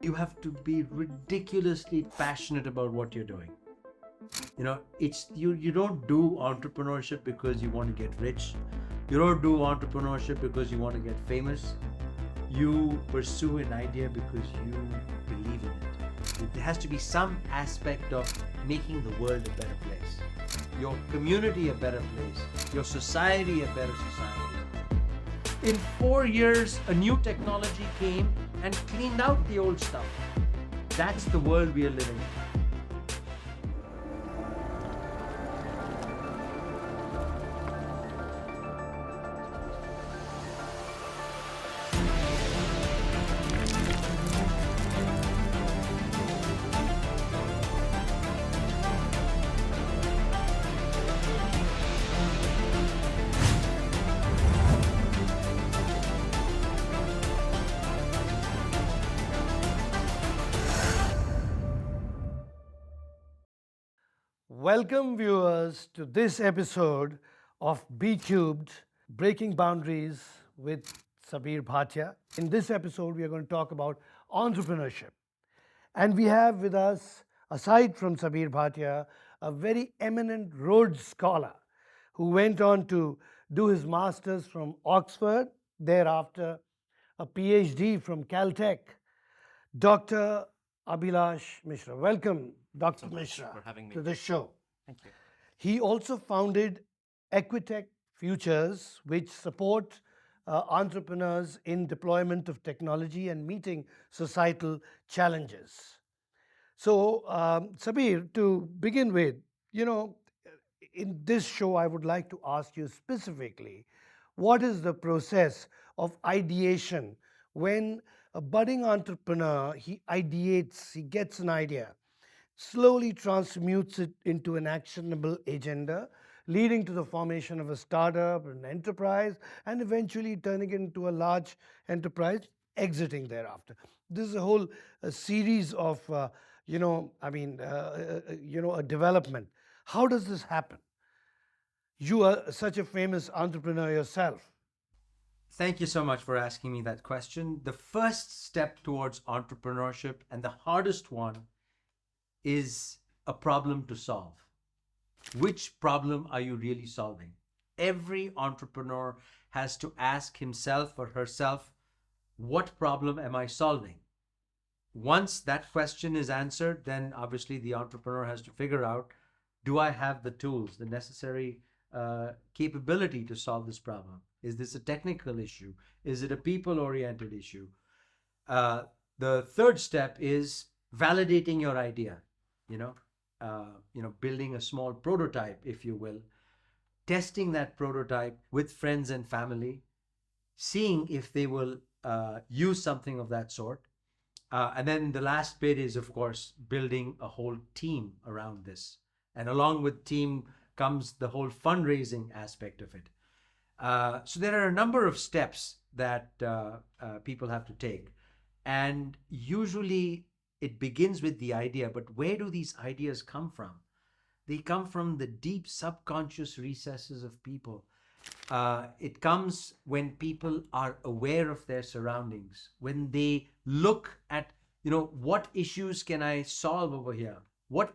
You have to be ridiculously passionate about what you're doing. It's you don't do entrepreneurship because you want to get rich. You don't do entrepreneurship because you want to get famous. You pursue an idea because you believe in it. There has to be some aspect of making the world a better place, your community a better place, your society a better society. In 4 years, a new technology came and cleaned out the old stuff. That's the world we are living in. Welcome, viewers, to this episode of B Cubed Breaking Boundaries with Sabeer Bhatia. In this episode, we are going to talk about entrepreneurship. And we have with us, aside from Sabeer Bhatia, a very eminent Rhodes Scholar who went on to do his master's from Oxford, thereafter, a PhD from Caltech, Dr. Abhilash Mishra. Welcome, Dr. Mishra, for having me. to the show. Thank you. He also founded Equitech Futures, which support entrepreneurs in deployment of technology and meeting societal challenges. So, Sabeer, to begin with, in this show, I would like to ask you specifically, what is the process of ideation when a budding entrepreneur, he ideates, he gets an idea, slowly transmutes it into an actionable agenda, leading to the formation of a startup, an enterprise, and eventually turning it into a large enterprise, exiting thereafter. This is a whole series of, a development. How does this happen? You are such a famous entrepreneur yourself. Thank you so much for asking me that question. The first step towards entrepreneurship, and the hardest one, is a problem to solve. Which problem are you really solving? Every entrepreneur has to ask himself or herself, what problem am I solving? Once that question is answered, then obviously the entrepreneur has to figure out, do I have the tools, the necessary capability to solve this problem? Is this a technical issue? Is it a people-oriented issue? The third step is validating your idea. Building a small prototype, if you will, testing that prototype with friends and family, seeing if they will use something of that sort. And then the last bit is, of course, building a whole team around this. And along with team comes the whole fundraising aspect of it. So there are a number of steps that people have to take. And usually it begins with the idea, but where do these ideas come from? They come from the deep subconscious recesses of people. It comes when people are aware of their surroundings, when they look at, what issues can I solve over here? What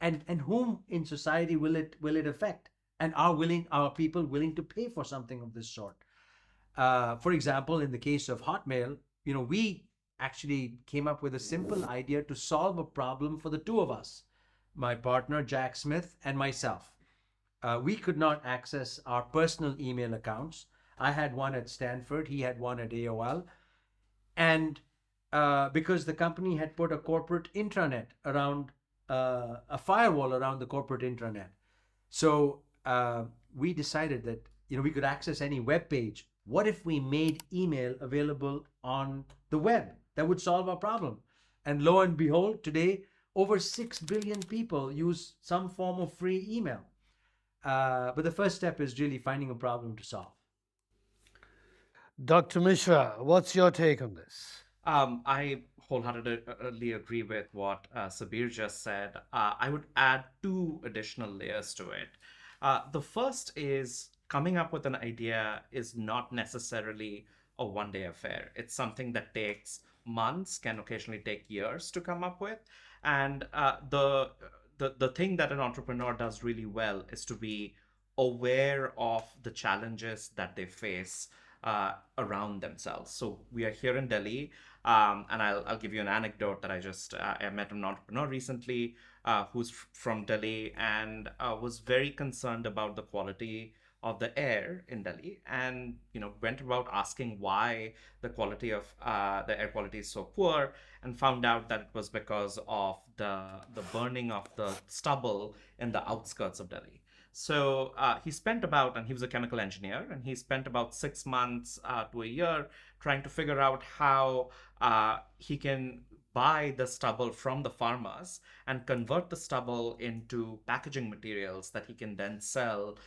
and whom in society will it affect? And are people willing to pay for something of this sort? For example, in the case of Hotmail, we actually came up with a simple idea to solve a problem for the two of us, my partner Jack Smith and myself. We could not access our personal email accounts. I had one at Stanford, he had one at AOL. And because the company had put a corporate intranet around, a firewall around the corporate intranet. So we decided that we could access any web page. What if we made email available on the web? That would solve our problem. And lo and behold, today over 6 billion people use some form of free email. But the first step is really finding a problem to solve. Dr. Mishra, what's your take on this? I wholeheartedly agree with what Sabir just said. I would add two additional layers to it. The first is coming up with an idea is not necessarily a one day affair. It's something that takes months, can occasionally take years to come up with. And the thing that an entrepreneur does really well is to be aware of the challenges that they face around themselves. So we are here in Delhi, and I'll give you an anecdote that I met an entrepreneur recently who's from Delhi and was very concerned about the quality of the air in Delhi, and went about asking why the air quality is so poor, and found out that it was because of the burning of the stubble in the outskirts of Delhi. So he was a chemical engineer, and he spent about 6 months to a year trying to figure out how he can buy the stubble from the farmers and convert the stubble into packaging materials that he can then sell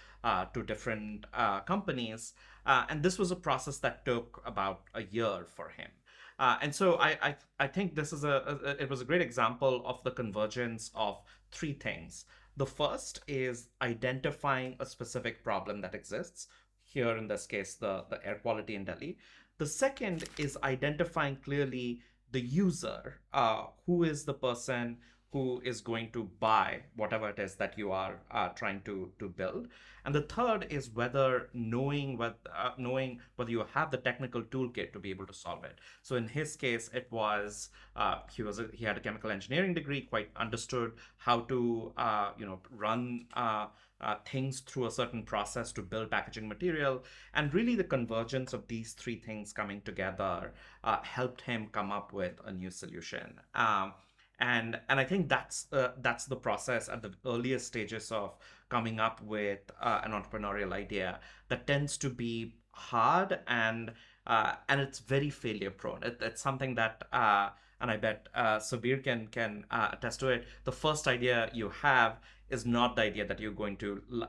to different companies. And this was a process that took about a year for him. And so I think it was a great example of the convergence of three things. The first is identifying a specific problem that exists. Here, in this case, the air quality in Delhi. The second is identifying clearly the user, who is the person who is going to buy whatever it is that you are trying to build. And the third is knowing whether you have the technical toolkit to be able to solve it. So in his case, it was he had a chemical engineering degree, quite understood how to run things through a certain process to build packaging material. And really, the convergence of these three things coming together helped him come up with a new solution. And I think that's the process at the earliest stages of coming up with an entrepreneurial idea that tends to be hard, and it's very failure prone. It's something that and I bet Sabeer can attest to it. The first idea you have is not the idea that you're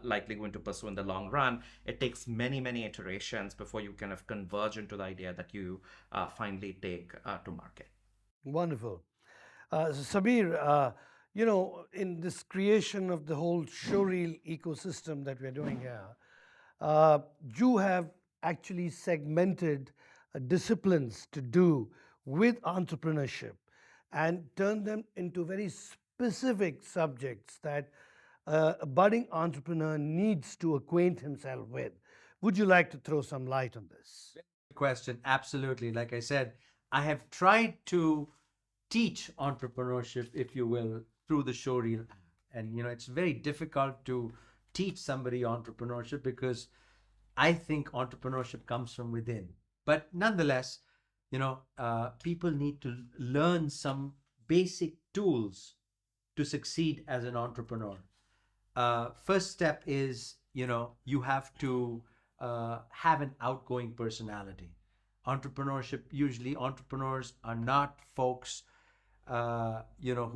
likely going to pursue in the long run. It takes many iterations before you kind of converge into the idea that you finally take to market. Wonderful. Sabeer, in this creation of the whole showreel ecosystem that we're doing here, you have actually segmented disciplines to do with entrepreneurship and turned them into very specific subjects that a budding entrepreneur needs to acquaint himself with. Would you like to throw some light on this? Question. Absolutely. Like I said, I have tried to teach entrepreneurship, if you will, through the showreel app. And it's very difficult to teach somebody entrepreneurship because I think entrepreneurship comes from within. But nonetheless, people need to learn some basic tools to succeed as an entrepreneur. First step is, you have to have an outgoing personality. Usually entrepreneurs are not folks, who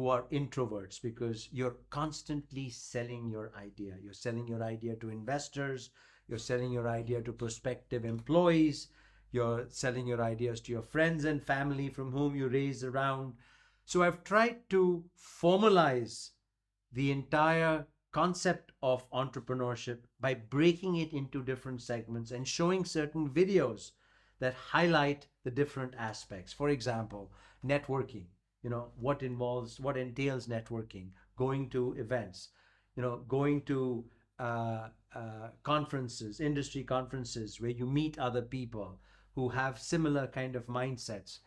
are introverts, because you're constantly selling your idea. You're selling your idea to investors. You're selling your idea to prospective employees. You're selling your ideas to your friends and family from whom you raise around. So I've tried to formalize the entire concept of entrepreneurship by breaking it into different segments and showing certain videos that highlight the different aspects. For example, networking, what entails networking, going to events, going to conferences, industry conferences where you meet other people who have similar kind of mindsets.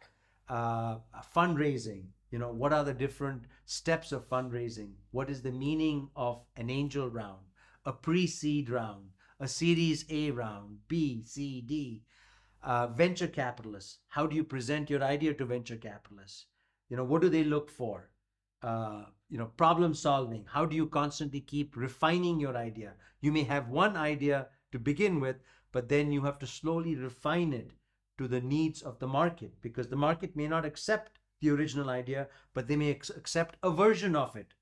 Fundraising, what are the different steps of fundraising? What is the meaning of an angel round, a pre-seed round, a series A round, B, C, D? Venture capitalists, how do you present your idea to venture capitalists? What do they look for? Problem solving, how do you constantly keep refining your idea? You may have one idea to begin with, but then you have to slowly refine it to the needs of the market, because the market may not accept the original idea, but they may accept a version of it.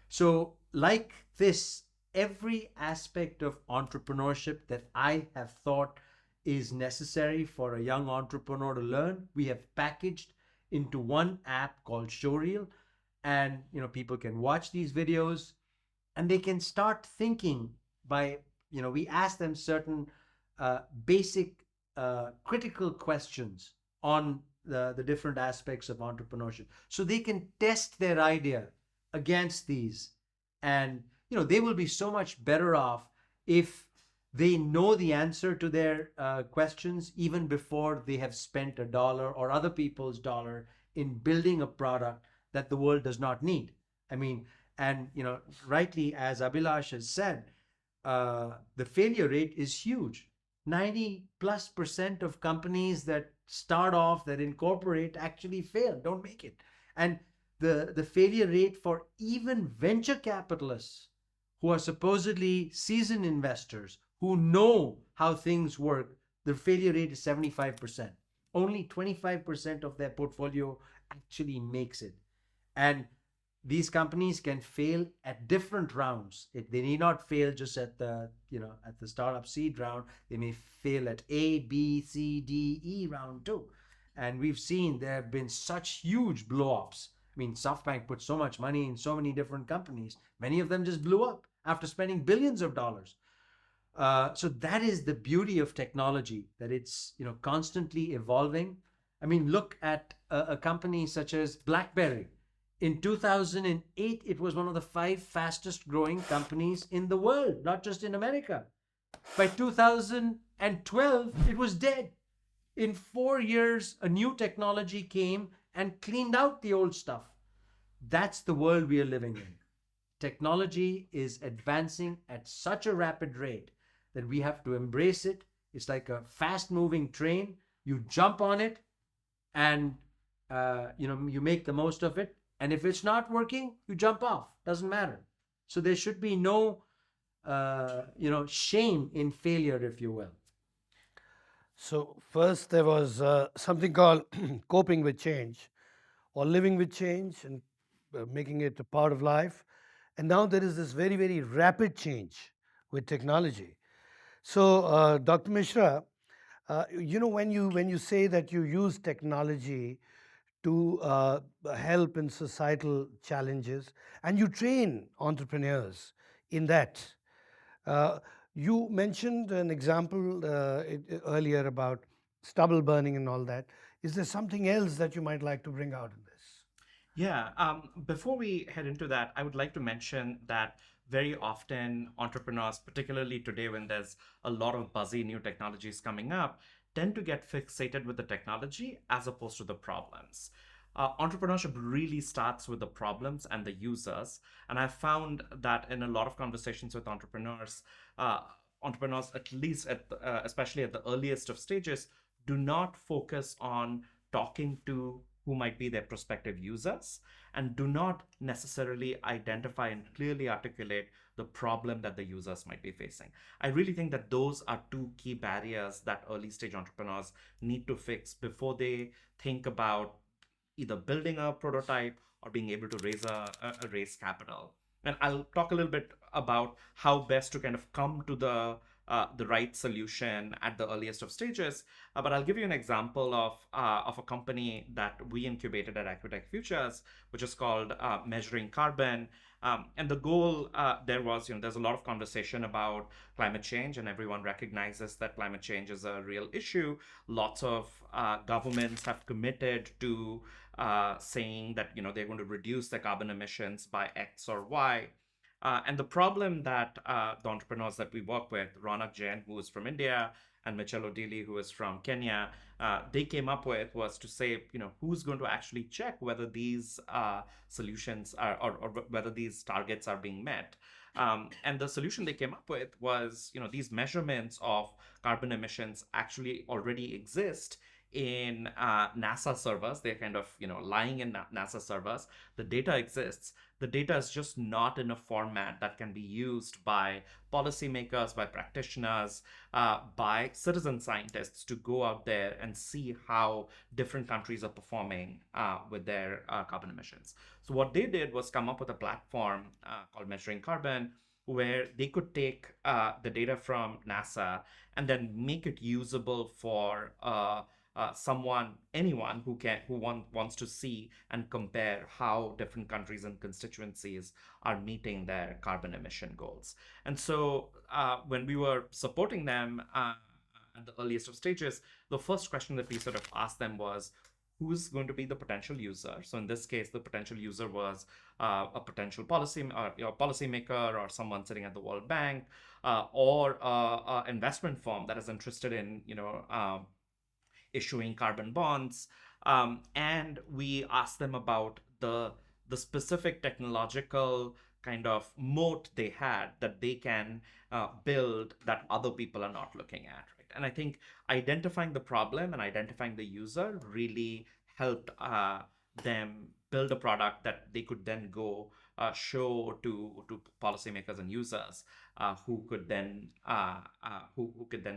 So like this, every aspect of entrepreneurship that I have thought is necessary for a young entrepreneur to learn, we have packaged into one app called Showreel. And people can watch these videos and they can start thinking by, we ask them certain basic critical questions on the different aspects of entrepreneurship, so they can test their idea against these. And they will be so much better off if they know the answer to their questions even before they have spent a dollar or other people's dollar in building a product that the world does not need. I mean, and rightly, as Abhilash has said, the failure rate is huge. 90+% of companies that start off, that incorporate, actually fail, don't make it. And the failure rate for even venture capitalists, who are supposedly seasoned investors who know how things work, the failure rate is 75%. Only 25% of their portfolio actually makes it. And these companies can fail at different rounds. They need not fail just at the startup seed round. They may fail at A, B, C, D, E round too. And we've seen there have been such huge blow-ups. I mean, SoftBank put so much money in so many different companies. Many of them just blew up after spending billions of dollars. So that is the beauty of technology, that it's constantly evolving. I mean, look at a company such as BlackBerry. In 2008, it was one of the 5 fastest growing companies in the world, not just in America. By 2012, it was dead. In 4 years, a new technology came and cleaned out the old stuff. That's the world we are living in. Technology is advancing at such a rapid rate that we have to embrace it. It's like a fast moving train. You jump on it and you make the most of it. And if it's not working, you jump off. Doesn't matter. So there should be no shame in failure, if you will. So, first there was something called coping with change or living with change and making it a part of life. And now there is this very, very rapid change with technology. So, Dr. Mishra, when you say that you use technology to help in societal challenges and you train entrepreneurs in that, uh, you mentioned an example earlier about stubble burning and all that. Is there something else that you might like to bring out in this? Yeah, before we head into that, I would like to mention that very often entrepreneurs, particularly today when there's a lot of buzzy new technologies coming up, tend to get fixated with the technology as opposed to the problems. Entrepreneurship really starts with the problems and the users. And I've found that in a lot of conversations with uh, entrepreneurs, at least especially at the earliest of stages, do not focus on talking to who might be their prospective users and do not necessarily identify and clearly articulate the problem that the users might be facing. I really think that those are 2 key barriers that early stage entrepreneurs need to fix before they think about either building a prototype or being able to raise capital. And I'll talk a little bit about how best to kind of come to the right solution at the earliest of stages. But I'll give you an example of a company that we incubated at Equitech Futures, which is called Measuring Carbon. And the goal there was, there's a lot of conversation about climate change, and everyone recognizes that climate change is a real issue. Lots of governments have committed to saying that they're going to reduce their carbon emissions by X or Y. And the problem that the entrepreneurs that we work with, Ronak Jain, who is from India, and Mitchell O'Dealy, who is from Kenya, they came up with was to say, who's going to actually check whether these solutions are, or whether these targets are being met. And the solution they came up with was, these measurements of carbon emissions actually already exist in NASA servers. They're kind of, lying in NASA servers. The data exists. The data is just not in a format that can be used by policymakers, by practitioners, by citizen scientists to go out there and see how different countries are performing with their carbon emissions. So what they did was come up with a platform called Measuring Carbon, where they could take the data from NASA and then make it usable for anyone wants to see and compare how different countries and constituencies are meeting their carbon emission goals. And so when we were supporting them at the earliest of stages, the first question that we sort of asked them was, who's going to be the potential user. So in this case, the potential user was a potential policymaker or someone sitting at the World Bank, or a investment firm that is interested in issuing carbon bonds. And we ask them about the specific technological kind of moat they had that they can build that other people are not looking at, right? And I think identifying the problem and identifying the user really helped them build a product that they could then go show to policymakers and users, who could then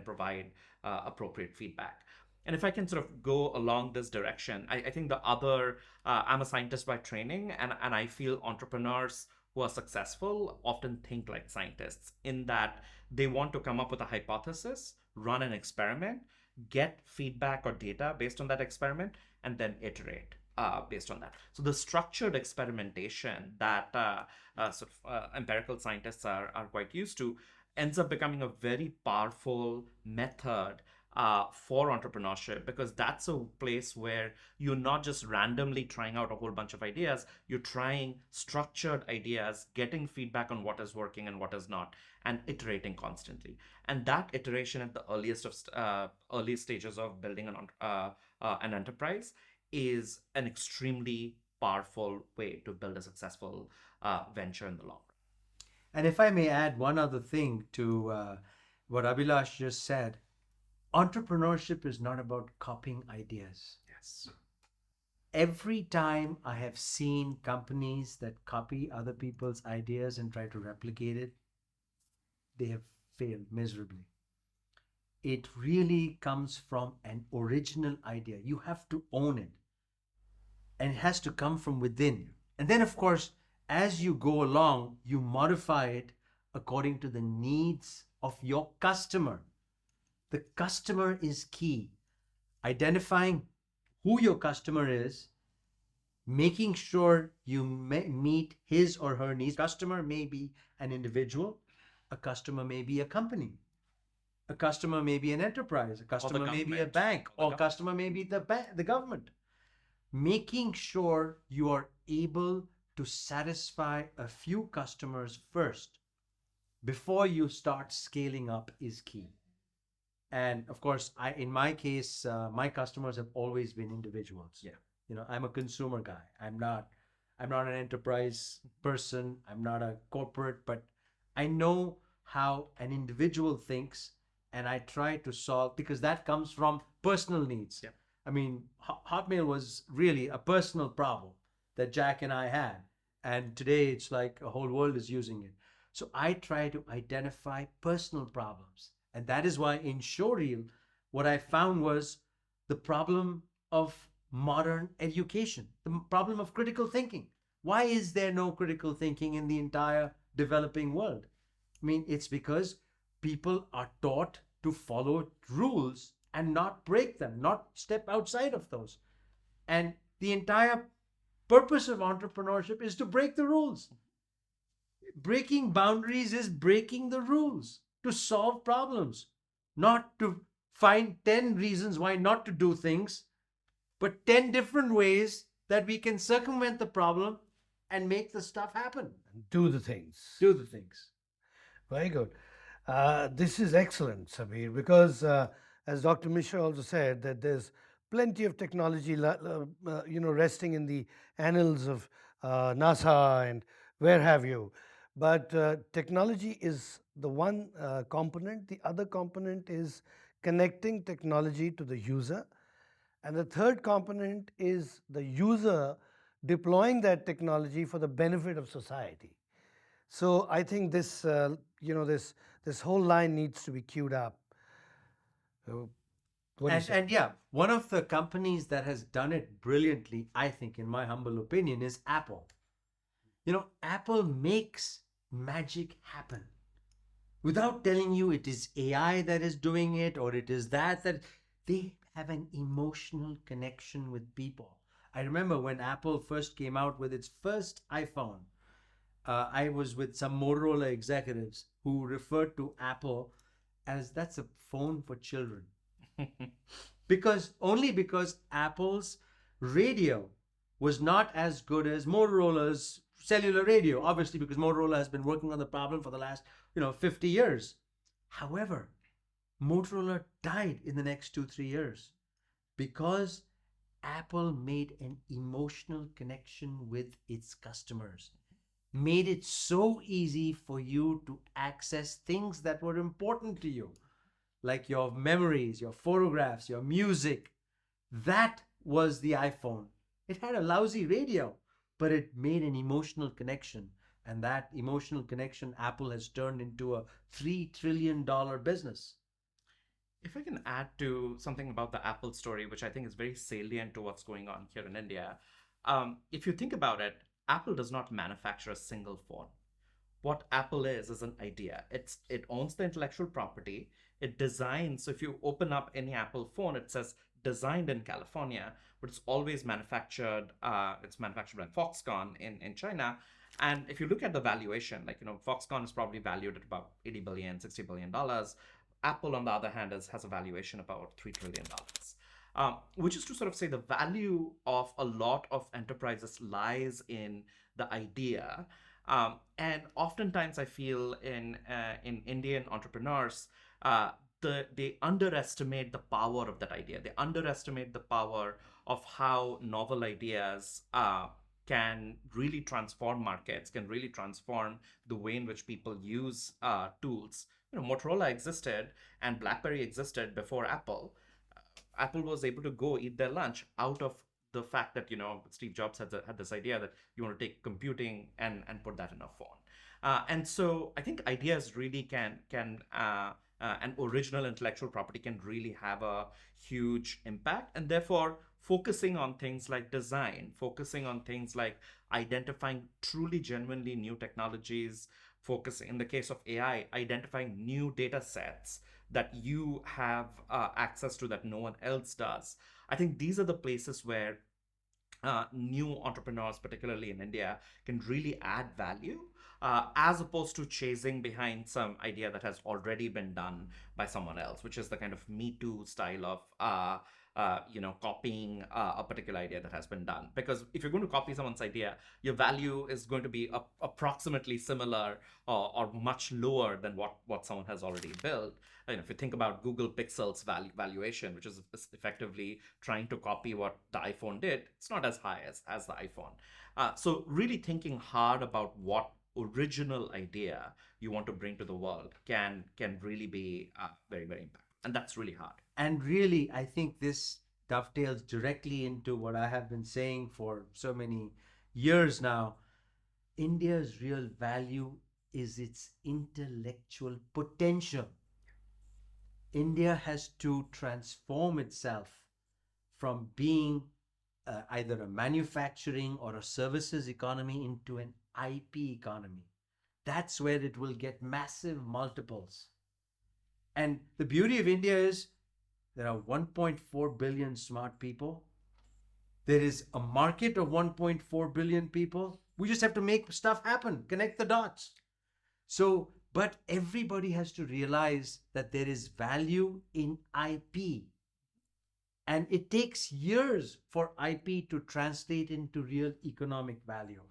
provide appropriate feedback. And if I can sort of go along this direction, I think the other, I'm a scientist by training, and I feel entrepreneurs who are successful often think like scientists in that they want to come up with a hypothesis, run an experiment, get feedback or data based on that experiment, and then iterate based on that. So the structured experimentation that empirical scientists are quite used to ends up becoming a very powerful method for entrepreneurship, because that's a place where you're not just randomly trying out a whole bunch of ideas. You're trying structured ideas, getting feedback on what is working and what is not, and iterating constantly. And that iteration at the early stages of building an enterprise is an extremely powerful way to build a successful venture in the long run. And if I may add one other thing to what Abhilash just said, entrepreneurship is not about copying ideas. Yes. Every time I have seen companies that copy other people's ideas and try to replicate it, they have failed miserably. It really comes from an original idea. You have to own it, and it has to come from within. And then, of course, as you go along, you modify it according to the needs of your customer. The customer is key. Identifying who your customer is, making sure you meet his or her needs. Customer may be an individual, a customer may be a company, a customer may be an enterprise, a customer may be a bank, or a customer may be the government. Making sure you are able to satisfy a few customers first before you start scaling up is key. And of course, in my case, my customers have always been individuals. Yeah. I'm a consumer guy. I'm not an enterprise person. I'm not a corporate, but I know how an individual thinks, and I try to solve, because that comes from personal needs. Yeah. I mean, Hotmail was really a personal problem that Jack and I had, and today it's like a whole world is using it. So I try to identify personal problems, and that is why in Showreel, what I found was the problem of modern education, the problem of critical thinking. Why is there no critical thinking in the entire developing world? I mean, it's because people are taught to follow rules and not break them, not step outside of those. And the entire purpose of entrepreneurship is to break the rules. Breaking boundaries is breaking the rules to solve problems, not to find 10 reasons why not to do things, but 10 different ways that we can circumvent the problem and make the stuff happen. Do the things. Do the things. Very good. This is excellent, Sabeer, because as Dr. Mishra also said, that there's plenty of technology, resting in the annals of NASA and where have you. But technology is the one component. The other component is connecting technology to the user. And the third component is the user deploying that technology for the benefit of society. So I think this, this whole line needs to be queued up. And yeah, one of the companies that has done it brilliantly, I think, in my humble opinion, is Apple. Apple makes magic happen without telling you it is AI that is doing it, or it is that they have an emotional connection with people. I remember when Apple first came out with its first iPhone, I was with some Motorola executives who referred to Apple as that's a phone for children. because Apple's radio was not as good as Motorola's cellular radio, obviously, because Motorola has been working on the problem for the last, 50 years. However, Motorola died in the next 2, 3 years because Apple made an emotional connection with its customers, made it so easy for you to access things that were important to you, like your memories, your photographs, your music. That was the iPhone. It had a lousy radio, but it made an emotional connection. And that emotional connection, Apple has turned into a $3 trillion business. If I can add to something about the Apple story, which I think is very salient to what's going on here in India, if you think about it, Apple does not manufacture a single phone. What Apple is an idea. It owns the intellectual property. It designs. So if you open up any Apple phone, it says designed in California, but it's always manufactured. It's manufactured by Foxconn in China. And if you look at the valuation, like Foxconn is probably valued at about 80 billion, $60 billion. Apple, on the other hand, has a valuation about $3 trillion. Which is to sort of say the value of a lot of enterprises lies in the idea. And oftentimes I feel in Indian entrepreneurs, they underestimate the power of that idea. They underestimate the power of how novel ideas can really transform markets, can really transform the way in which people use tools. Motorola existed and BlackBerry existed before Apple. Apple was able to go eat their lunch out of the fact that Steve Jobs had this idea that you want to take computing and put that in a phone. And so I think ideas really can and original intellectual property can really have a huge impact, and therefore focusing on things like design, focusing on things like identifying truly genuinely new technologies, focusing in the case of AI, identifying new data sets that you have access to that no one else does. I think these are the places where new entrepreneurs, particularly in India, can really add value, as opposed to chasing behind some idea that has already been done by someone else, which is the kind of Me Too style of copying a particular idea that has been done. Because if you're going to copy someone's idea, your value is going to be approximately similar or much lower than what someone has already built. If you think about Google Pixel's valuation, which is effectively trying to copy what the iPhone did, it's not as high as the iPhone. So really thinking hard about what original idea you want to bring to the world can really be very, very impactful. And that's really hard. And really, I think this dovetails directly into what I have been saying for so many years now. India's real value is its intellectual potential. India has to transform itself from being either a manufacturing or a services economy into an IP economy. That's where it will get massive multiples. And the beauty of India is there are 1.4 billion smart people. There is a market of 1.4 billion people. We just have to make stuff happen, connect the dots. So, but everybody has to realize that there is value in IP. And it takes years for IP to translate into real economic value.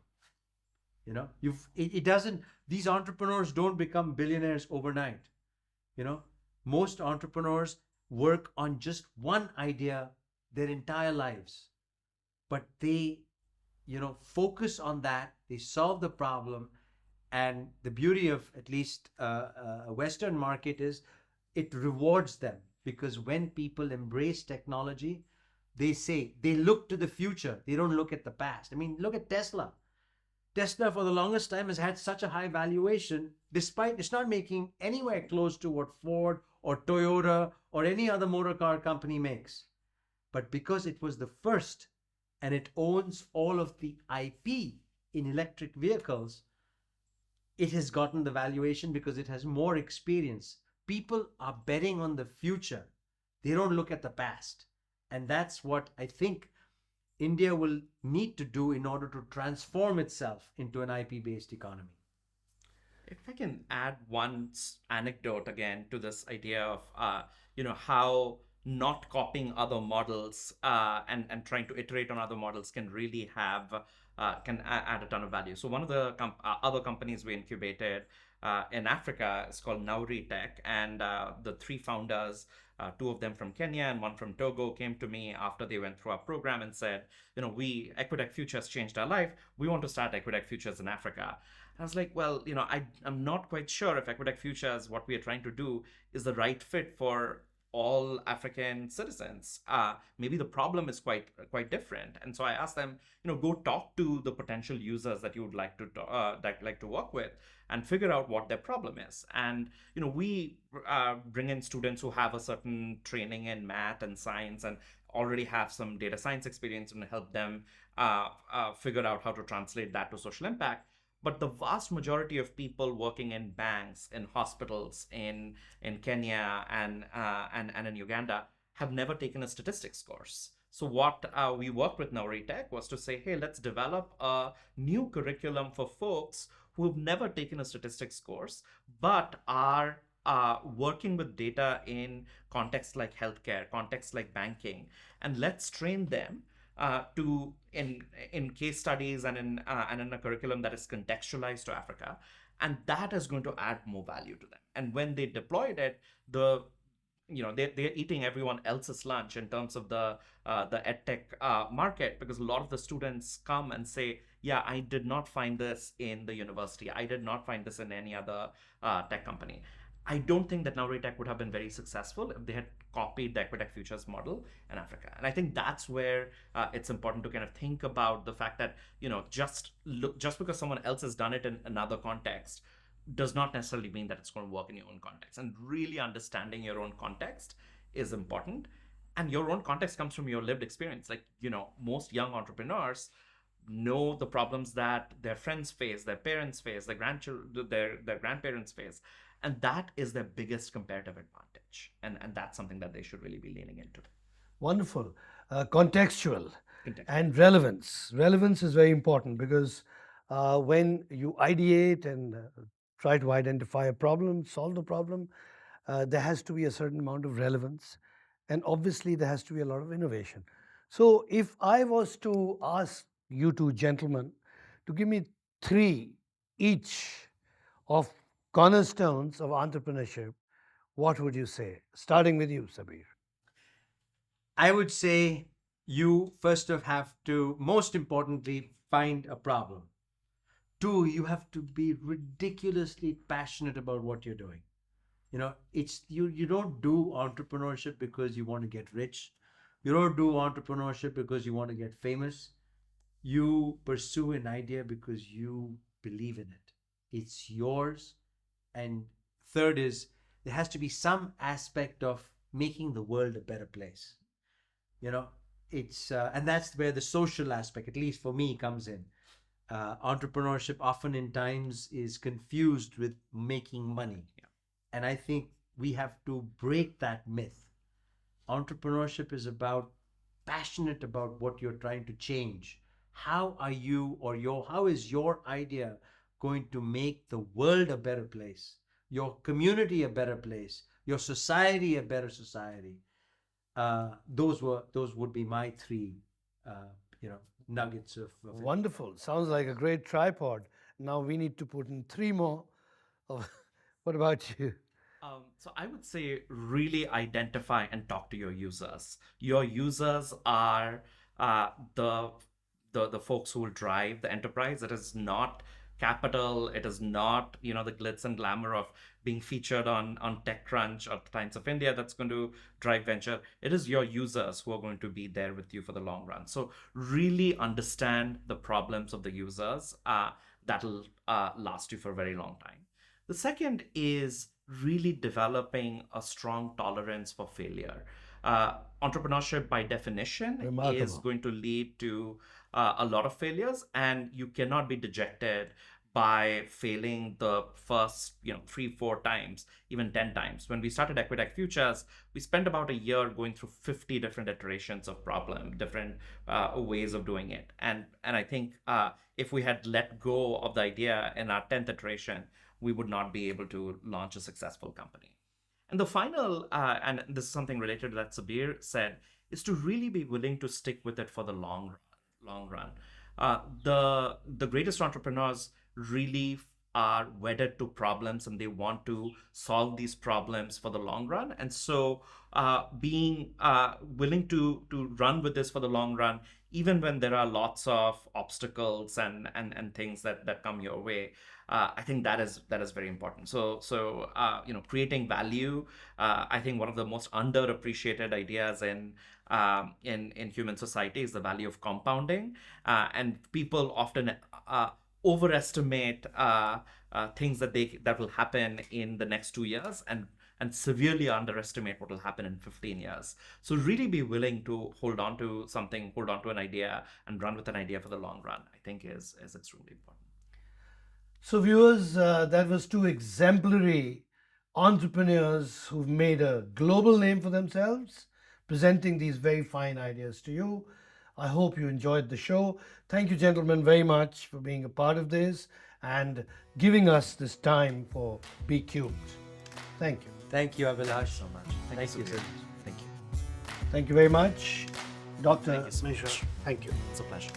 It doesn't, these entrepreneurs don't become billionaires overnight. Most entrepreneurs work on just one idea their entire lives, but they focus on that, they solve the problem. And the beauty of at least a Western market is it rewards them, because when people embrace technology, they look to the future, they don't look at the past. I mean, look at Tesla. Tesla for the longest time has had such a high valuation, despite it's not making anywhere close to what Ford or Toyota or any other motor car company makes. But because it was the first and it owns all of the IP in electric vehicles, it has gotten the valuation because it has more experience. People are betting on the future. They don't look at the past. And that's what I think India will need to do in order to transform itself into an IP-based economy. If I can add one anecdote again to this idea of how not copying other models and trying to iterate on other models can really have add a ton of value. So one of the other companies we incubated in Africa is called Nauri Tech, and the three founders, two of them from Kenya and one from Togo, came to me after they went through our program and said, we Equitech Futures changed our life. We want to start Equitech Futures in Africa. I was like, well, I'm not quite sure if Equitech Futures, what we are trying to do, is the right fit for all African citizens. Maybe the problem is quite different. And so I asked them, go talk to the potential users that you would like to work with, and figure out what their problem is. And we bring in students who have a certain training in math and science and already have some data science experience, and help them figure out how to translate that to social impact. But the vast majority of people working in banks, in hospitals, in Kenya and in Uganda have never taken a statistics course. So what we worked with Nauri Tech was to say, hey, let's develop a new curriculum for folks who have never taken a statistics course, but are working with data in contexts like healthcare, contexts like banking, and let's train them to in case studies and in a curriculum that is contextualized to Africa, and that is going to add more value to them. And when they deployed it, they're eating everyone else's lunch in terms of the edtech market, because a lot of the students come and say, yeah, I did not find this in the university, I did not find this in any other tech company. I don't think that Nauri Tech would have been very successful if they had copied the Equitech Futures model in Africa. And I think that's where it's important to kind of think about the fact that, just because someone else has done it in another context does not necessarily mean that it's going to work in your own context. And really understanding your own context is important. And your own context comes from your lived experience. Like, most young entrepreneurs know the problems that their friends face, their parents face, their grandchildren, their grandparents face, and that is their biggest comparative advantage. And that's something that they should really be leaning into. Wonderful. Contextual Context. and relevance. Relevance is very important because when you ideate and try to identify a problem, solve the problem, there has to be a certain amount of relevance. And obviously, there has to be a lot of innovation. So, if I was to ask you two gentlemen to give me three each of cornerstones of entrepreneurship, what would you say? Starting with you, Sabeer. I would say you first of have to, most importantly, find a problem. Two, you have to be ridiculously passionate about what you're doing. It's you don't do entrepreneurship because you want to get rich. You don't do entrepreneurship because you want to get famous. You pursue an idea because you believe in it. It's yours. And third is, there has to be some aspect of making the world a better place. You know, it's and that's where the social aspect, at least for me, comes in. Entrepreneurship often in times is confused with making money. Yeah. And I think we have to break that myth. Entrepreneurship is about passionate about what you're trying to change. How are you or how is your idea going to make the world a better place, your community a better place, your society a better society? Those would be my three, nuggets of it. Wonderful. Sounds like a great tripod. Now we need to put in three more. What about you? So I would say really identify and talk to your users. Your users are the folks who will drive the enterprise. It is not capital. It is not the glitz and glamour of being featured on TechCrunch or Times of India that's going to drive venture. It is your users who are going to be there with you for the long run. So really understand the problems of the users. That'll last you for a very long time. The second is really developing a strong tolerance for failure. Entrepreneurship, by definition, is Remarkable. going to lead to a lot of failures, and you cannot be dejected by failing the first 3-4 times, even 10 times. When we started Equitech Futures, we spent about a year going through 50 different iterations of problem, different ways of doing it. And I think if we had let go of the idea in our 10th iteration, we would not be able to launch a successful company. And the final, and this is something related to that Sabeer said, is to really be willing to stick with it for the long run. The greatest entrepreneurs really are wedded to problems, and they want to solve these problems for the long run. And so, being willing to run with this for the long run, even when there are lots of obstacles and things that come your way, I think that is very important. So creating value, I think one of the most underappreciated ideas in human society is the value of compounding, and people often overestimate things that will happen in the next 2 years, and severely underestimate what will happen in 15 years. So really be willing to hold on to something, hold on to an idea, and run with an idea for the long run, I think is extremely important. So, viewers, that was two exemplary entrepreneurs who've made a global name for themselves, presenting these very fine ideas to you. I hope you enjoyed the show. Thank you, gentlemen, very much for being a part of this and giving us this time for Be Cubed. Thank you. Thank you, Abhilash. So much. Thank you, Sabeer. sir. Thank you. Thank you very much. Dr. Thank you so Mishra, much. thank you. It's a pleasure.